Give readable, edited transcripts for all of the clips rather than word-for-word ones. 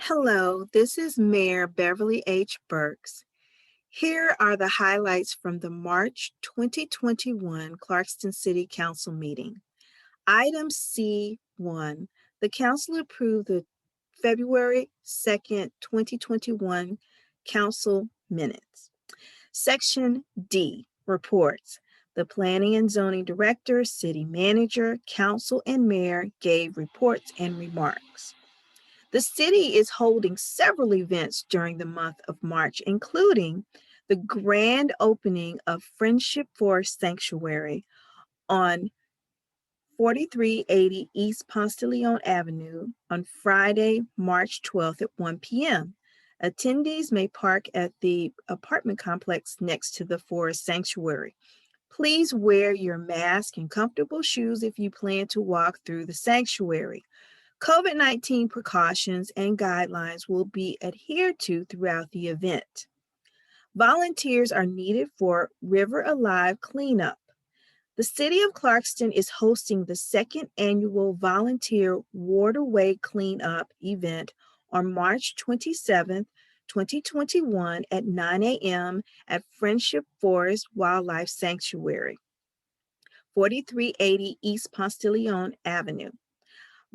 Hello, this is Mayor Beverly H. Burks. Here are the highlights from the March 2021 Clarkston City Council meeting. Item C1, the council approved the February 2nd, 2021 council minutes. Section D, reports. The planning and zoning director, city manager, council, and mayor gave reports and remarks. The city is holding several events during the month of March, including the grand opening of Friendship Forest Sanctuary on 4380 East Ponce de Leon Avenue on Friday, March 12th at 1 p.m. Attendees may park at the apartment complex next to the forest sanctuary. Please wear your mask and comfortable shoes if you plan to walk through the sanctuary. COVID-19 precautions and guidelines will be adhered to throughout the event. Volunteers are needed for River Alive cleanup. The City of Clarkston is hosting the second annual Volunteer Waterway Cleanup event on March 27th, 2021 at 9 a.m. at Friendship Forest Wildlife Sanctuary, 4380 East Ponce de Leon Avenue.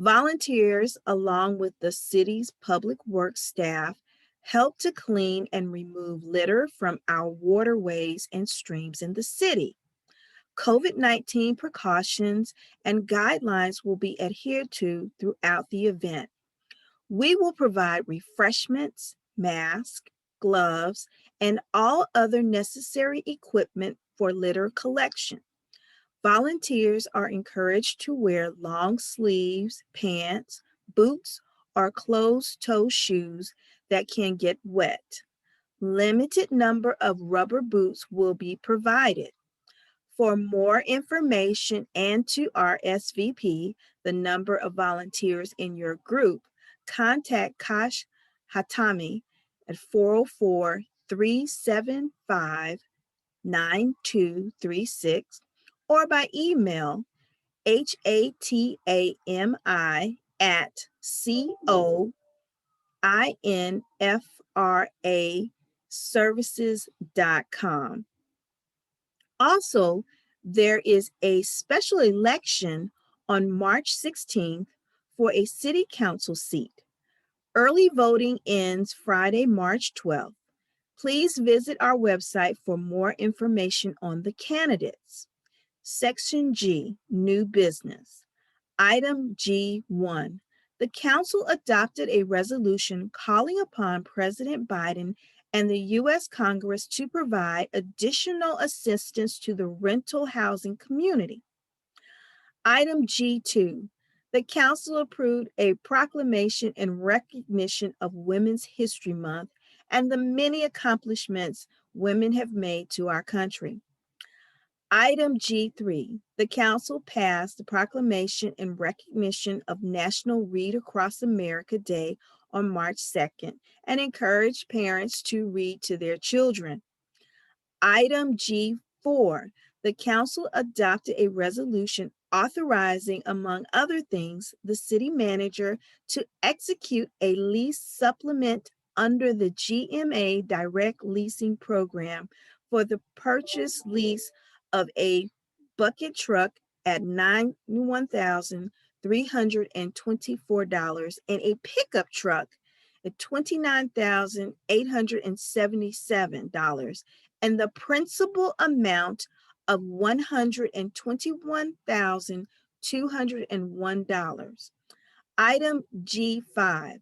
Volunteers, along with the city's public works staff, help to clean and remove litter from our waterways and streams in the city. COVID-19 precautions and guidelines will be adhered to throughout the event. We will provide refreshments, masks, gloves, and all other necessary equipment for litter collection. Volunteers are encouraged to wear long sleeves, pants, boots, or closed-toe shoes that can get wet. Limited number of rubber boots will be provided. For more information and to RSVP the number of volunteers in your group, contact Kash Hatami at 404-375-9236 or by email hatami@coinfraservices.com. Also, there is a special election on March 16th for a city council seat. Early voting ends Friday, March 12th. Please visit our website for more information on the candidates. Section G, New Business. Item G1. The council adopted a resolution calling upon President Biden and the U.S. Congress to provide additional assistance to the rental housing community. Item G2. The council approved a proclamation in recognition of Women's History Month and the many accomplishments women have made to our country. Item G3, the council passed the proclamation in recognition of National Read Across America Day on March 2nd and encouraged parents to read to their children. Item G4, the council adopted a resolution authorizing, among other things, the city manager to execute a lease supplement under the GMA Direct Leasing Program for the purchase lease of a bucket truck at $91,324 and a pickup truck at $29,877 and the principal amount of $121,201. Item G5.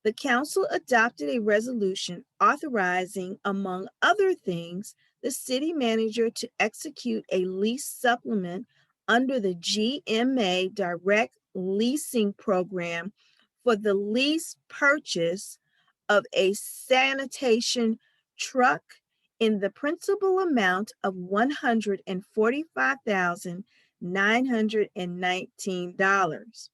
The council adopted a resolution authorizing, among other things, the city manager to execute a lease supplement under the GMA Direct Leasing Program for the lease purchase of a sanitation truck in the principal amount of $145,919.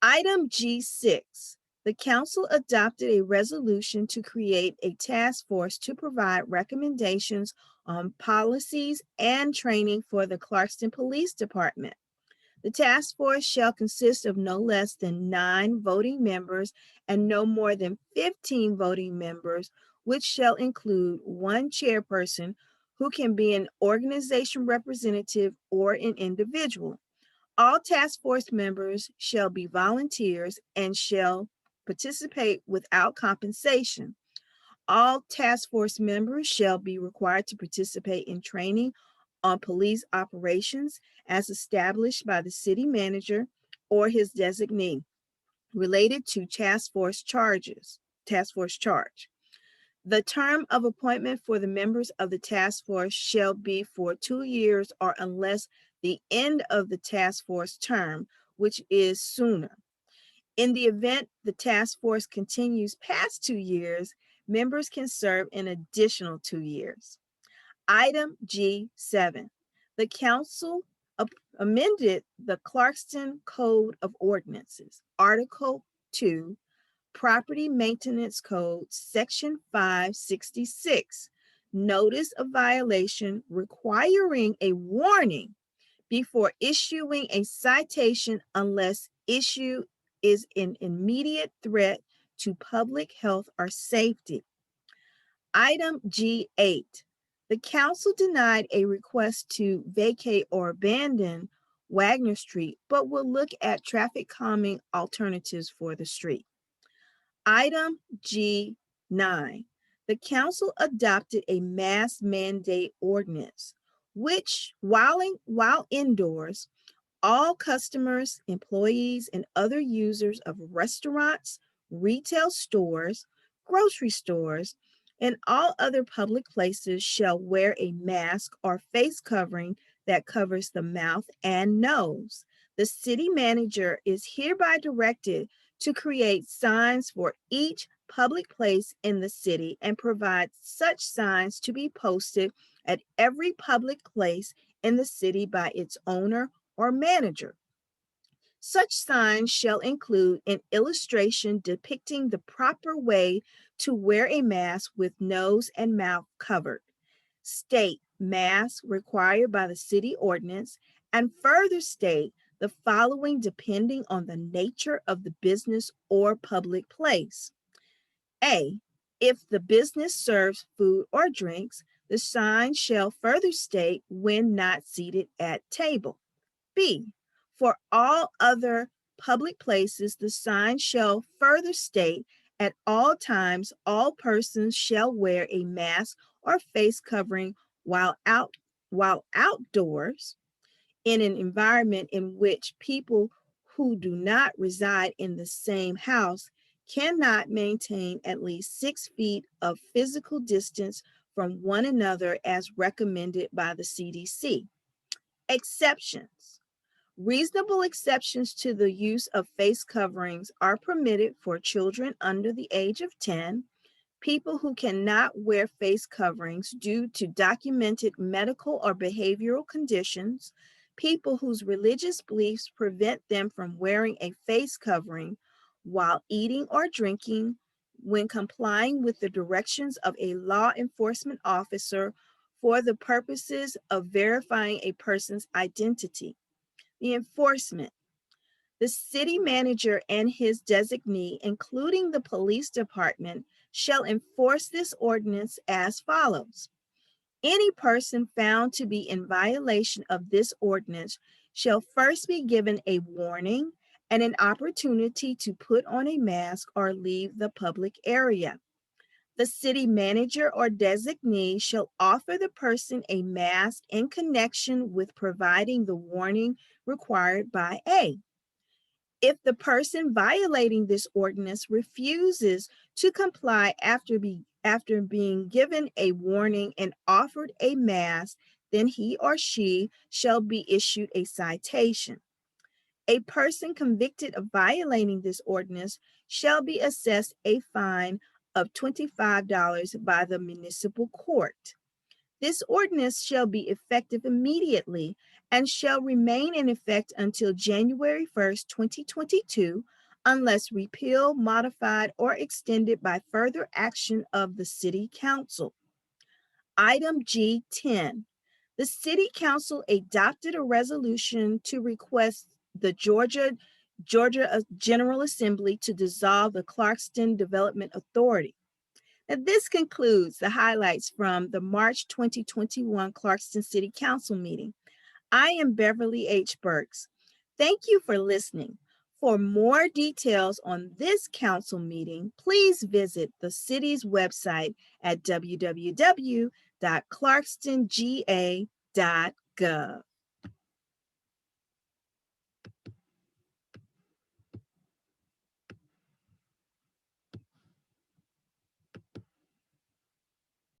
Item G6. The council adopted a resolution to create a task force to provide recommendations on policies and training for the Clarkston Police Department. The task force shall consist of no less than 9 voting members and no more than 15 voting members, which shall include 1 chairperson who can be an organization representative or an individual. All task force members shall be volunteers and shall participate without compensation. All task force members shall be required to participate in training on police operations as established by the city manager or his designee related to task force charge. The term of appointment for the members of the task force shall be for 2 years or unless the end of the task force term, which is sooner. In the event the task force continues past 2 years, members can serve an additional 2 years. Item G7. The council amended the Clarkson Code of Ordinances, Article 2, Property Maintenance Code, Section 566, notice of violation requiring a warning before issuing a citation unless issue is an immediate threat to public health or safety. Item G8. The council denied a request to vacate or abandon Wagner Street, but will look at traffic calming alternatives for the street. Item G9. The council adopted a mask mandate ordinance, which, while indoors, all customers, employees, and other users of restaurants, retail stores, grocery stores, and all other public places shall wear a mask or face covering that covers the mouth and nose. The city manager is hereby directed to create signs for each public place in the city and provide such signs to be posted at every public place in the city by its owner or manager. Such signs shall include an illustration depicting the proper way to wear a mask with nose and mouth covered, state mask required by the city ordinance, and further state the following depending on the nature of the business or public place. A, if the business serves food or drinks, the sign shall further state when not seated at table. B, for all other public places, the sign shall further state at all times, all persons shall wear a mask or face covering while outdoors in an environment in which people who do not reside in the same house cannot maintain at least 6 feet of physical distance from one another as recommended by the CDC. Exceptions. Reasonable exceptions to the use of face coverings are permitted for children under the age of 10, people who cannot wear face coverings due to documented medical or behavioral conditions, people whose religious beliefs prevent them from wearing a face covering while eating or drinking, when complying with the directions of a law enforcement officer for the purposes of verifying a person's identity. The enforcement. The city manager and his designee, including the police department, shall enforce this ordinance as follows. Any person found to be in violation of this ordinance shall first be given a warning and an opportunity to put on a mask or leave the public area. The city manager or designee shall offer the person a mask in connection with providing the warning required by A. If the person violating this ordinance refuses to comply after being given a warning and offered a mask, then he or she shall be issued a citation. A person convicted of violating this ordinance shall be assessed a fine of $25 by the municipal court. This ordinance shall be effective immediately and shall remain in effect until January 1st, 2022, unless repealed, modified, or extended by further action of the City Council. Item G10. The City Council adopted a resolution to request the Georgia General Assembly to dissolve the Clarkson Development Authority. Now, this concludes the highlights from the March 2021 Clarkson City Council meeting. I am Beverly H. Burks. Thank you for listening. For more details on this council meeting, please visit the city's website at www.clarkstonga.gov.